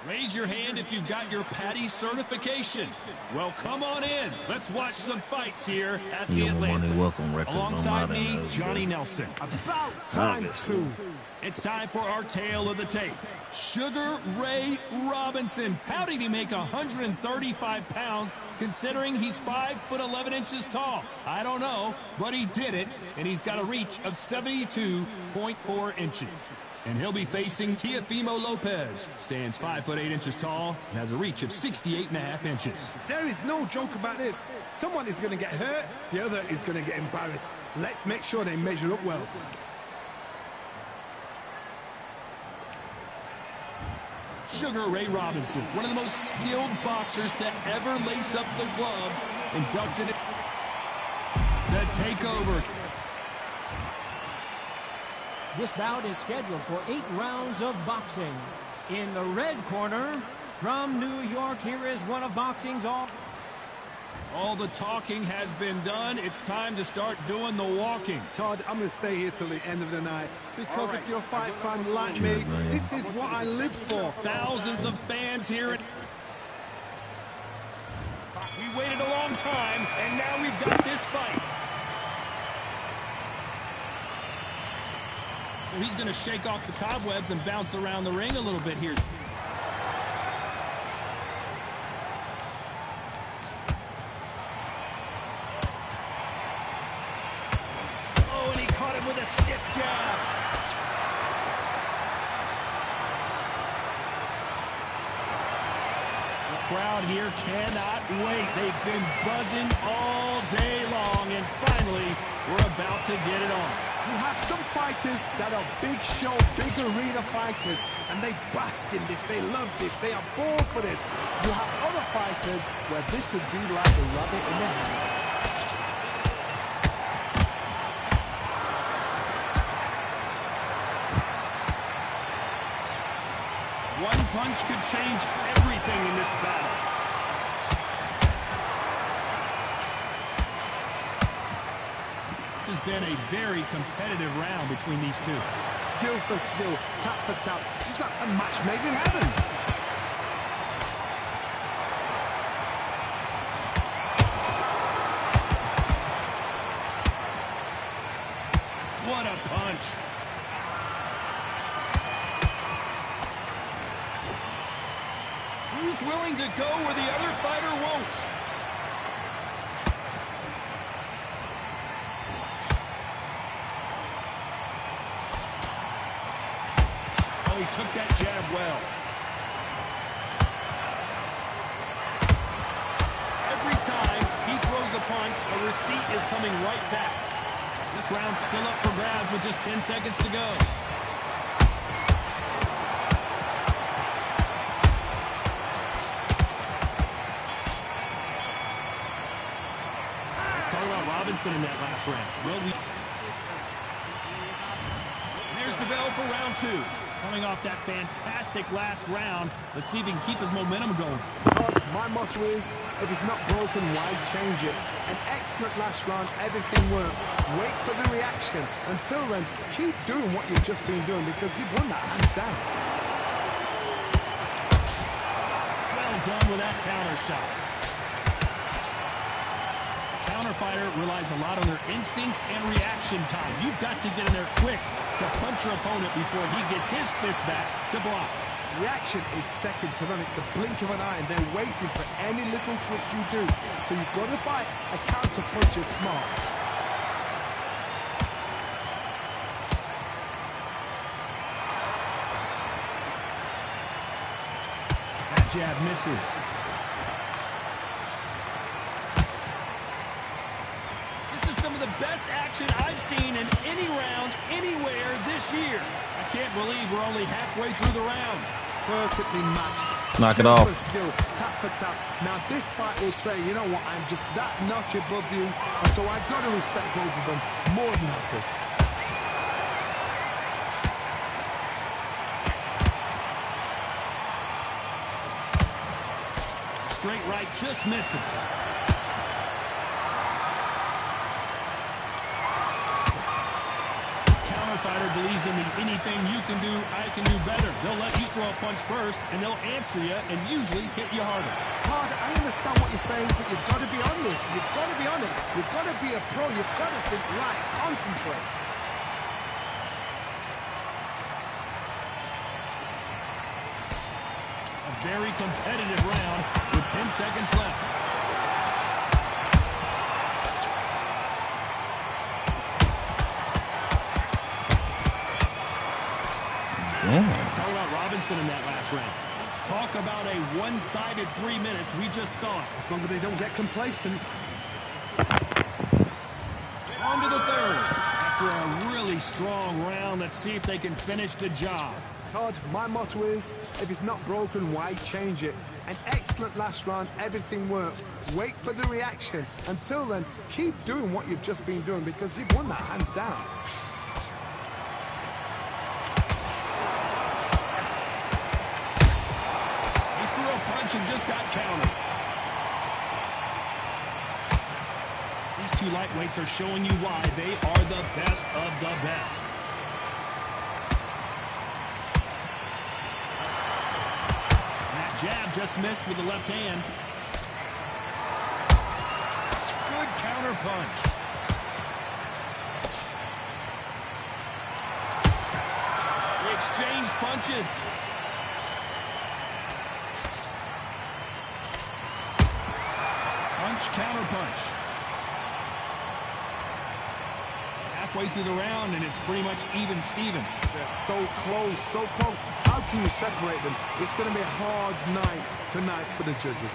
Raise your hand if you've got your Patty certification. Well, come on in. Let's watch some fights here at the Atlantis. Alongside me, Johnny Nelson. About time, too. It's time for our tale of the tape. Sugar Ray Robinson. How did he make 135 pounds considering he's 5'11" tall? I don't know, but he did it, and he's got a reach of 72.4 inches. And he'll be facing Teofimo Lopez. Stands 5'8" tall and has a reach of 68.5 inches. There is no joke about this. Someone is going to get hurt, the other is going to get embarrassed. Let's make sure they measure up well. Sugar Ray Robinson, one of the most skilled boxers to ever lace up the gloves, inducted in the takeover. This bout is scheduled for 8 rounds of boxing. In the red corner, from New York, here is one of boxing's All the talking has been done. It's time to start doing the walking. Todd, I'm going to stay here till the end of the night. Because if you're a fight fan like me, this is what I live for. Thousands of fans here. We waited a long time, and now we've got this fight. So he's going to shake off the cobwebs and bounce around the ring a little bit here. Oh, and he caught him with a stiff jab. The crowd here cannot wait. They've been buzzing all day long, and finally, we're about to get it on. You have some fighters that are big show, big arena fighters, and they bask in this, they love this, they are born for this. You have other fighters where this would be like a rabbit in the hat. One punch could change everything in this battle. This has been a very competitive round between these two. Skill for skill, tap for tap. Just like a match made in heaven. What a punch. Who's willing to go where the other fighter won't? He took that jab well. Every time he throws a punch, a receipt is coming right back. This round's still up for grabs with just 10 seconds to go. Let's talk about Robinson in that last round. Well, there's the bell for round 2. Coming off that fantastic last round, let's see if he can keep his momentum going. My motto is, if it's not broken, why change it? An excellent last round, everything works. Wait for the reaction. Until then, keep doing what you've just been doing because you've won that hands down. Well done with that counter shot. Counter fighter relies a lot on their instincts and reaction time. You've got to get in there quick to punch your opponent before he gets his fist back to block. Reaction is second to none. It's the blink of an eye, and they're waiting for any little twitch you do. So you've got to fight a counter punch is smart. That jab misses. Some of the best action I've seen in any round, anywhere this year. I can't believe we're only halfway through the round. Perfectly matched. Knock it off. Skill for skill, tap for tap. Now this fight will say, you know what, I'm just that notch above you, and so I've got to respect both of them more than happy. Straight right just misses. Fighter believes in the anything you can do, I can do better. They'll let you throw a punch first, and they'll answer you and usually hit you harder. Todd, I understand what you're saying, but you've got to be on this. You've got to be on it. You've got to be a pro. You've got to think right. Concentrate. A very competitive round with 10 seconds left. Let's talk about Robinson in that last round. Talk about a one-sided 3 minutes. We just saw it. As long as they don't get complacent. On to the third. After a really strong round, let's see if they can finish the job. Todd, my motto is, if it's not broken, why change it? An excellent last round, everything works. Wait for the reaction. Until then, keep doing what you've just been doing because you've won that hands down. And just got countered. These two lightweights are showing you why they are the best of the best. And that jab just missed with the left hand. Good counter punch. They exchange punches. Counter punch. Halfway through the round, and it's pretty much even Steven. They're so close, so close. How can you separate them? It's going to be a hard night tonight for the judges.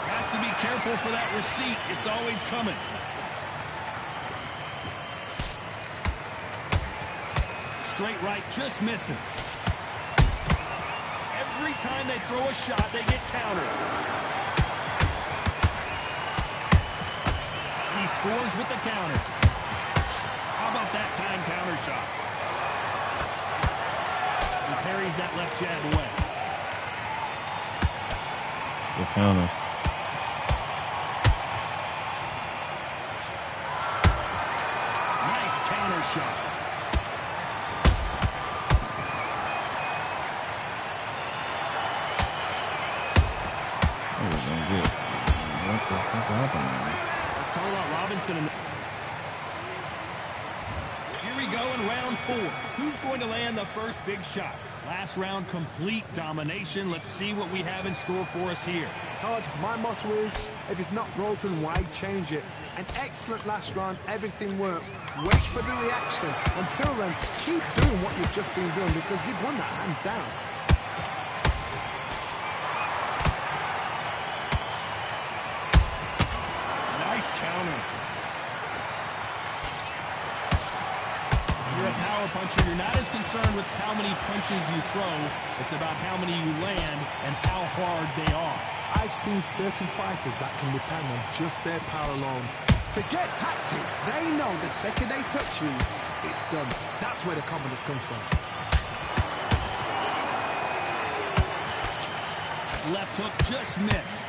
Has to be careful for that receipt. It's always coming. Straight right just misses. Every time they throw a shot, they get countered. He scores with the counter. How about that time counter shot? He parries that left jab away. The counter. Nice counter shot. Let's talk about Robinson. Here we go in round 4. Who's going to land the first big shot? Last round, complete domination. Let's see what we have in store for us here. Todd, my motto is, if it's not broken, why change it? An excellent last round, everything works. Wait for the reaction. Until then, keep doing what you've just been doing because you've won that hands down. Counter. You're a power puncher. You're not as concerned with how many punches you throw. It's about how many you land and how hard they are. I've seen certain fighters that can depend on just their power alone. Forget tactics. They know the second they touch you, it's done. That's where the confidence comes from. Left hook just missed.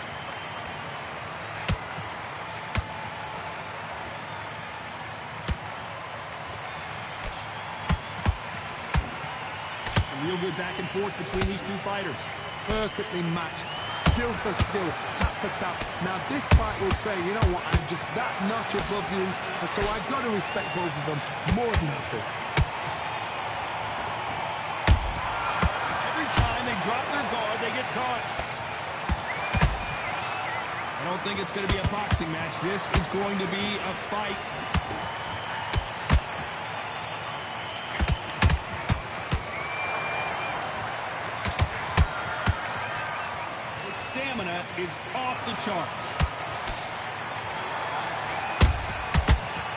Real good back and forth between these two fighters. Perfectly matched. Skill for skill. Tap for tap. Now this fight will say, you know what, I'm just that notch above you, and so I've got to respect both of them more than happy. Every time they drop their guard, they get caught. I don't think it's going to be a boxing match. This is going to be a fight. Stamina is off the charts.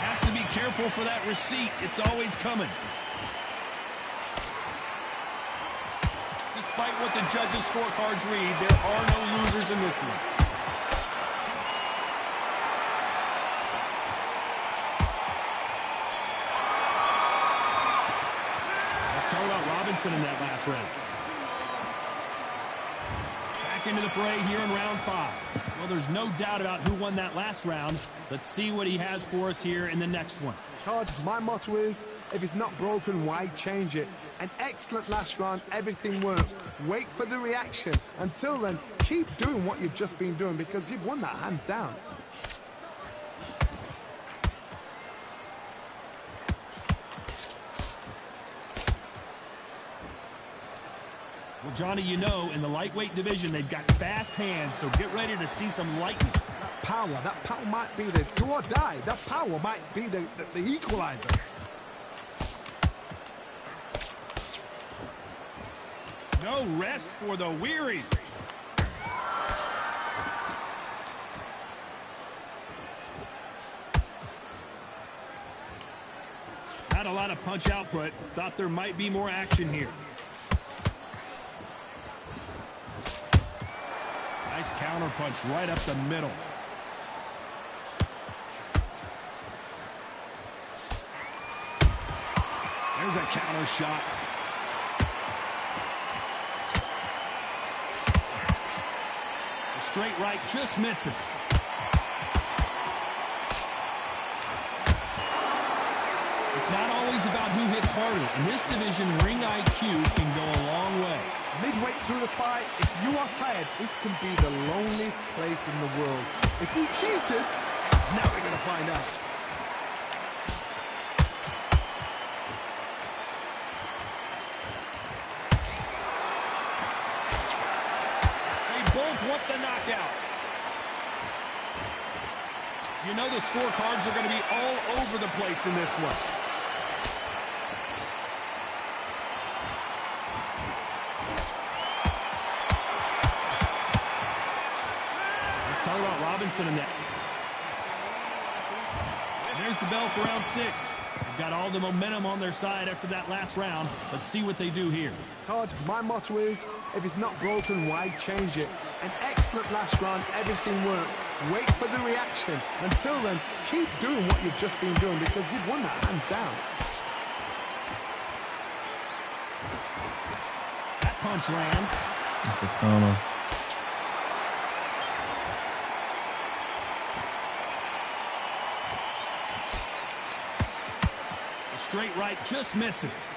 Has to be careful for that receipt. It's always coming. Despite what the judges' scorecards read, there are no losers in this one. Let's talk about Robinson in that last round. Into the fray here in round 5. Well, there's no doubt about who won that last round. Let's see what he has for us here in the next one. Todd, my motto is, if it's not broken, why change it? An excellent last round, everything works. Wait for the reaction. Until then, keep doing what you've just been doing because you've won that hands down. Well, Johnny, you know, in the lightweight division, they've got fast hands, so get ready to see some lightning. That power might be the do or die. That power might be the equalizer. No rest for the weary. Not a lot of punch output. Thought there might be more action here. Nice counter punch right up the middle. There's a counter shot. The straight right just misses. It's not always about who hits harder. In this division, ring IQ can go a long way. Midway through the fight, if you are tired, this can be the loneliest place in the world. If you cheated, now we're going to find out. They both want the knockout. You know the scorecards are going to be all over the place in this one. Talk about Robinson in that. There's the bell for round 6. They've got all the momentum on their side after that last round. Let's see what they do here. Todd, my motto is, if it's not broken, why change it? An excellent last round, everything works. Wait for the reaction. Until then, keep doing what you've just been doing because you've won that hands down. That punch lands. Straight right just misses.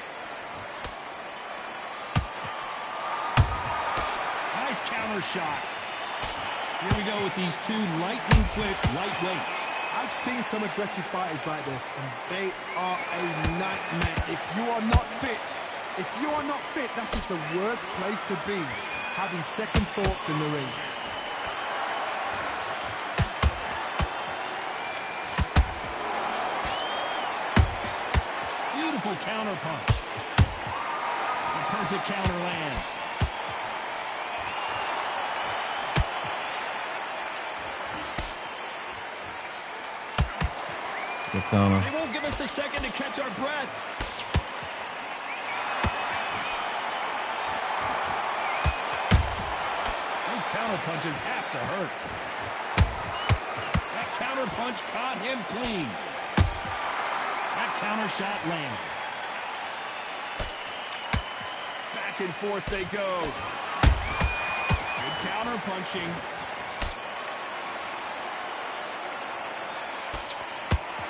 Nice counter shot. Here we go with these two lightning quick lightweights. I've seen some aggressive fighters like this, and they are a nightmare. If you are not fit, that is the worst place to be, having second thoughts in the ring. Counter punch. The perfect counter lands. They won't give us a second to catch our breath. Those counter punches have to hurt. That counter punch caught him clean. That counter shot lands. Back and forth they go. Good counter punching.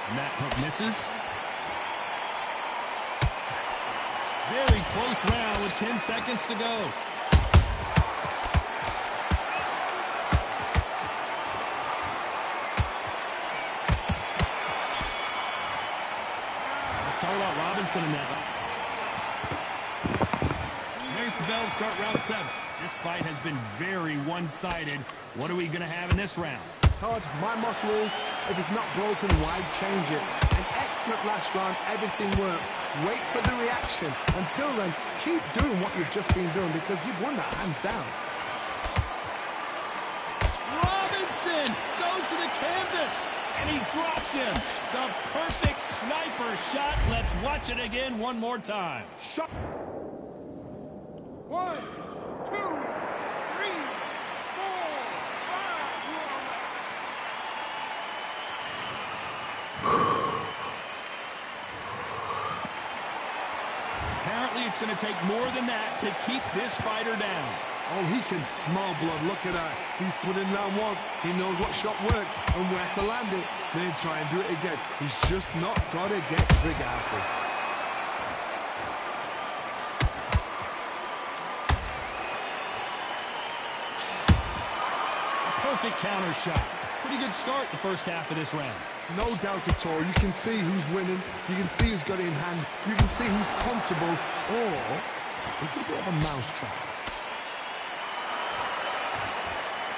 And that hook misses. Very close round with 10 seconds to go. Let's talk about Robinson in that. There's the bell to start round 7. This fight has been very one-sided. What are we going to have in this round? Todd, my motto is, if it's not broken, why change it? An excellent last round, everything works. Wait for the reaction. Until then, keep doing what you've just been doing because you've won that hands down. Robinson goes to the canvas, and he drops him. The perfect sniper shot. Let's watch it again one more time. Shot. 1, 2, 3, 4, 5. Apparently, it's going to take more than that to keep this fighter down. Oh, he can smell blood. Look at that. He's put in round once. He knows what shot works and where to land it. Then try and do it again. He's just not got to get trigger happy. Perfect counter shot. Pretty good start the first half of this round. No doubt at all. You can see who's winning. You can see who's got it in hand. You can see who's comfortable. Or it's a bit of a mousetrap.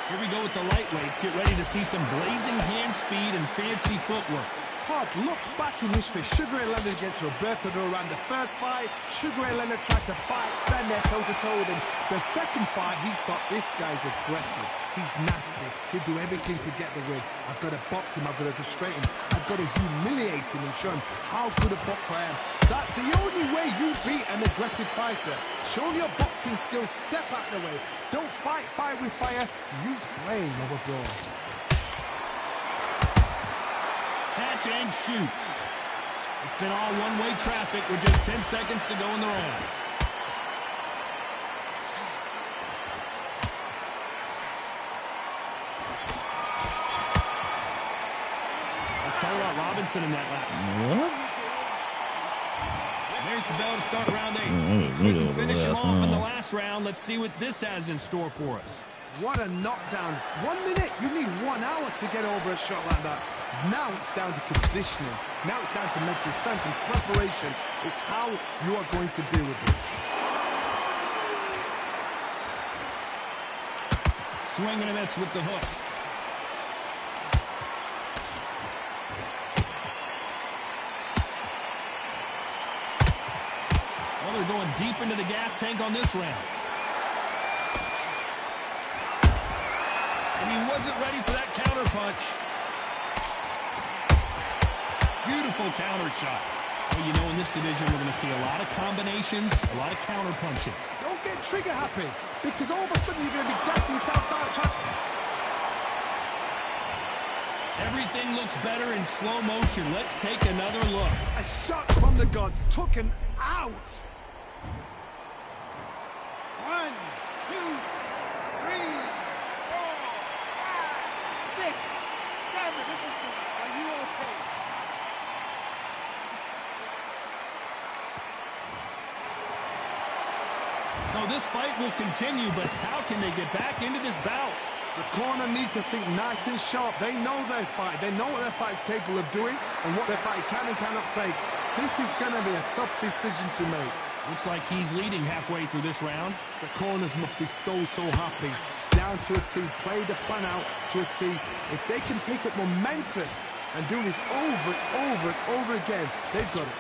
Here we go with the lightweights. Get ready to see some blazing hand speed and fancy footwork. Todd, look back in history. Sugar Ray Leonard against Roberto Duran. The first fight, Sugar Ray Leonard tried to fight, stand there toe-to-toe with him. The second fight, he thought, this guy's aggressive. He's nasty. He'll do everything to get the win. I've got to box him. I've got to frustrate him. I've got to humiliate him and show him how good a boxer I am. That's the only way you beat an aggressive fighter. Show your boxing skills. Step out of the way. Don't fight fire with fire. Use brain over brawn. Catch and shoot. It's been all one-way traffic with just 10 seconds to go in the round. Let's talk about Robinson in that lap. What? There's the bell to start round 8. Couldn't finish him off in the last round. Let's see what this has in store for us. What a knockdown. 1 minute. You need 1 hour to get over a shot like that. Now it's down to conditioning. Now it's down to mental strength and preparation. It's how you are going to deal with this. Swing and a miss with the hook. Well, they're going deep into the gas tank on this round. And he wasn't ready for that counter punch. Beautiful counter shot. Well, you know, in this division, we're going to see a lot of combinations, a lot of counter punching. Don't get trigger happy, because all of a sudden you're going to be gassing yourself down. Everything looks better in slow motion. Let's take another look. A shot from the gods took him out. 1, 2, 3, 4, 5, 6, 7. Listen to me. Are you okay? So this fight will continue, but how can they get back into this bout? The corner needs to think nice and sharp. They know their fight. They know what their fight is capable of doing and what their fight can and cannot take. This is going to be a tough decision to make. Looks like he's leading halfway through this round. The corners must be so happy. Down to a T. Play the plan out to a T. If they can pick up momentum and do this over and over and over again, they've got it.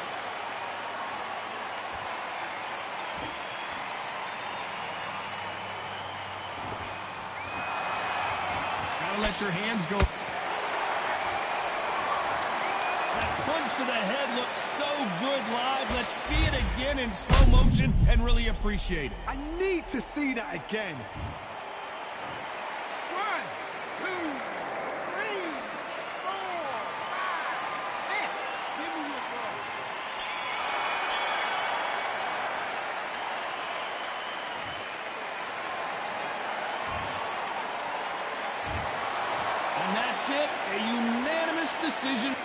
Let your hands go. That punch to the head looks so good live. Let's see it again in slow motion and really appreciate it. I need to see that again. 1, 2, 3, 4, 5, 6. Give me your ball. And that's it, a unanimous decision.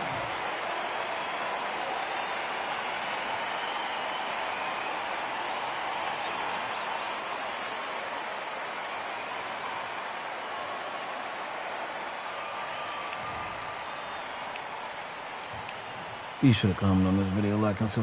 You should have commented on this video, like and subscribe.